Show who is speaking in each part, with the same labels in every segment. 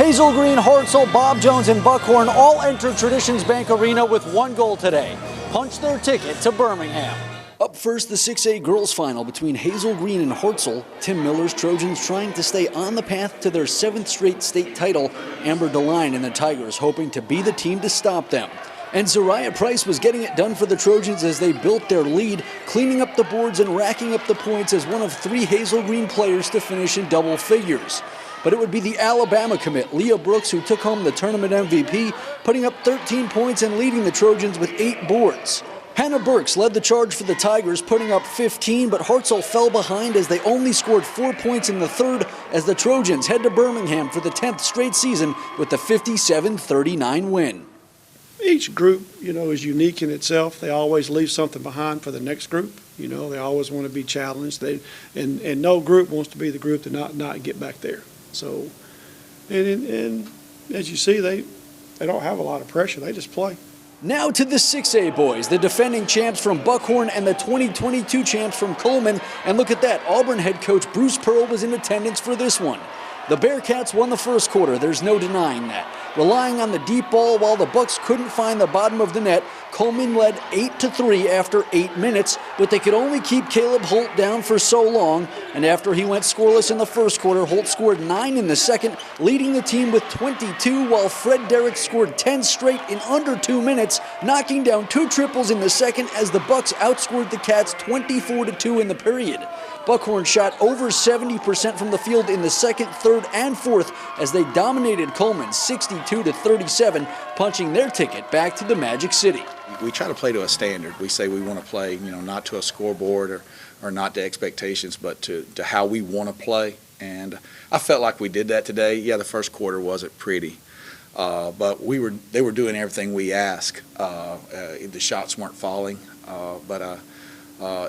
Speaker 1: Hazel Green, Hartselle, Bob Jones, and Buckhorn all entered Traditions Bank Arena with one goal today: punch their ticket to Birmingham. Up first, the 6A girls final between Hazel Green and Hartselle. Tim Miller's Trojans trying to stay on the path to their 7th straight state title. Amber DeLine and the Tigers hoping to be the team to stop them. And Zariah Price was getting it done for the Trojans as they built their lead, cleaning up the boards and racking up the points as one of 3 Hazel Green players to finish in double figures. But it would be the Alabama commit, Leah Brooks, who took home the tournament MVP, putting up 13 points and leading the Trojans with 8 boards. Hannah Burks led the charge for the Tigers, putting up 15, but Hartselle fell behind as they only scored 4 points in the third as the Trojans head to Birmingham for the 10th straight season with the 57-39 win.
Speaker 2: Each group, is unique in itself. They always leave something behind for the next group. They always want to be challenged. And no group wants to be the group to not get back there. So, and as you see, they don't have a lot of pressure. They just play.
Speaker 1: Now to the 6A boys, the defending champs from Buckhorn and the 2022 champs from Coleman. And look at that, Auburn head coach Bruce Pearl was in attendance for this one. The Bearcats won the first quarter, there's no denying that. Relying on the deep ball while the Bucks couldn't find the bottom of the net, Coleman led 8-3 after 8 minutes, but they could only keep Caleb Holt down for so long. And after he went scoreless in the first quarter, Holt scored 9 in the second, leading the team with 22, while Fred Derrick scored 10 straight in under 2 minutes, knocking down 2 triples in the second as the Bucks outscored the Cats 24-2 in the period. Buckhorn shot over 70% from the field in the second, third, and fourth as they dominated Coleman 62-37, punching their ticket back to the Magic City.
Speaker 3: We try to play to a standard. We say we want to play, not to a scoreboard or not to expectations, but to how we want to play. And I felt like we did that today. Yeah, the first quarter wasn't pretty, but they were doing everything we asked. The shots weren't falling, but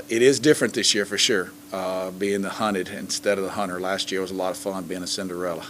Speaker 3: it is different this year for sure, being the hunted instead of the hunter. Last year was a lot of fun being a Cinderella.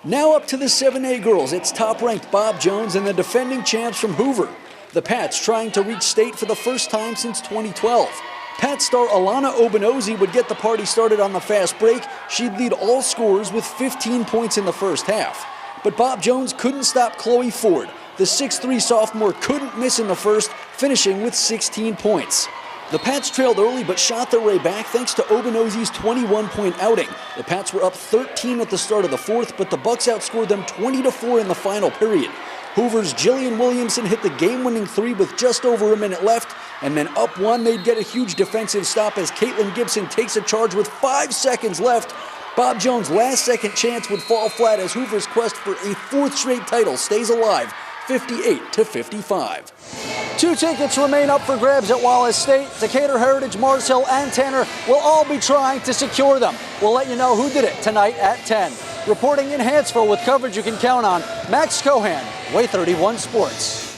Speaker 1: Now up to the 7A girls, it's top-ranked Bob Jones and the defending champs from Hoover. The Pats trying to reach state for the first time since 2012. Pat star Alana Obanose would get the party started on the fast break. She'd lead all scorers with 15 points in the first half. But Bob Jones couldn't stop Chloe Ford. The 6'3 sophomore couldn't miss in the first, finishing with 16 points. The Pats trailed early but shot their way back thanks to Obanose's 21-point outing. The Pats were up 13 at the start of the fourth, but the Bucks outscored them 20-4 in the final period. Hoover's Jillian Williamson hit the game-winning 3 with just over a minute left, and then up 1 they'd get a huge defensive stop as Caitlin Gibson takes a charge with 5 seconds left. Bob Jones' last-second chance would fall flat as Hoover's quest for a 4th straight title stays alive, 58-55. 2 tickets remain up for grabs at Wallace State. Decatur Heritage, Mars Hill, and Tanner will all be trying to secure them. We'll let you know who did it tonight at 10. Reporting in Hansville with coverage you can count on, Max Cohan, Way 31 Sports.